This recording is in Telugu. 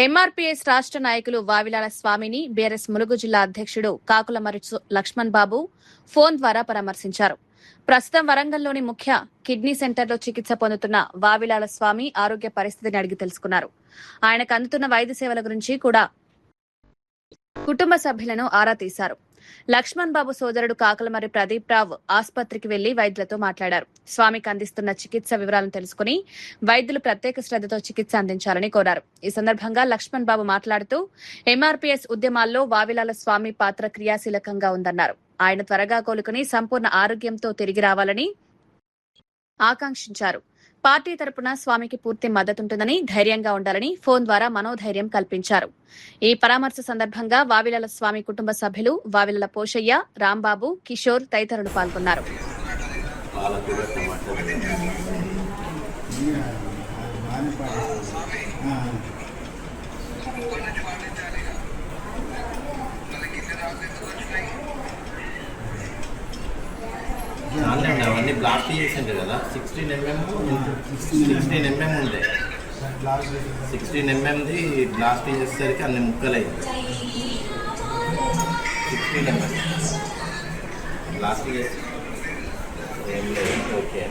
ఎంఆర్పీఎస్ రాష్ట్ర నాయకులు వావిలాల స్వామిని బీఆర్ఎస్ ములుగు జిల్లా అధ్యక్షుడు కాకులమర్రి లక్ష్మణ్ బాబు ఫోన్ ద్వారా పరామర్శించారు. ప్రస్తుతం వరంగల్లోని ముఖ్య కిడ్నీ సెంటర్లో చికిత్స పొందుతున్న వావిలాల స్వామి ఆరోగ్య పరిస్థితిని అడిగి తెలుసుకున్నారు. ఆయనకు అందుతున్న వైద్య సేవల గురించి కూడా కుటుంబ సభ్యులను ఆరా తీశారు. లక్ష్మణ్ బాబు సోదరుడు కాకులమర్రి ప్రదీప్ రావు ఆసుపత్రికి వెళ్లి వైద్యులతో మాట్లాడారు. స్వామికి అందిస్తున్న చికిత్స వివరాలను తెలుసుకుని వైద్యులు ప్రత్యేక శ్రద్దతో చికిత్స అందించాలని కోరారు. ఈ సందర్భంగా లక్ష్మణ్ బాబు మాట్లాడుతూ ఎంఆర్పీఎస్ ఉద్యమాల్లో వావిలాల స్వామి పాత్ర క్రియాశీలకంగా ఉందన్నారు. ఆయన త్వరగా కోలుకుని సంపూర్ణ ఆరోగ్యంతో తిరిగి రావాలని ఆకాంక్షించారు. పార్టీ తరపున స్వామికి పూర్తి మద్దతుంటుందని, ధైర్యంగా ఉండాలని ఫోన్ ద్వారా మనోధైర్యం కల్పించారు. ఈ పరామర్శ సందర్భంగా వావిలాల స్వామి కుటుంబ సభ్యులు వావిలాల పోషయ్య, రాంబాబు, కిషోర్ తదితరులు పాల్గొన్నారు. అవన్నీ బ్లాస్ట్ చేసిండే కదా. 16 mm ఉండే. 16 mmది బ్లాస్ట్ చేసేసరికి అన్ని ముక్కలయ్యాయి. 16 mm బ్లాస్ట్ చేసి ఏం లేదు. ఓకే.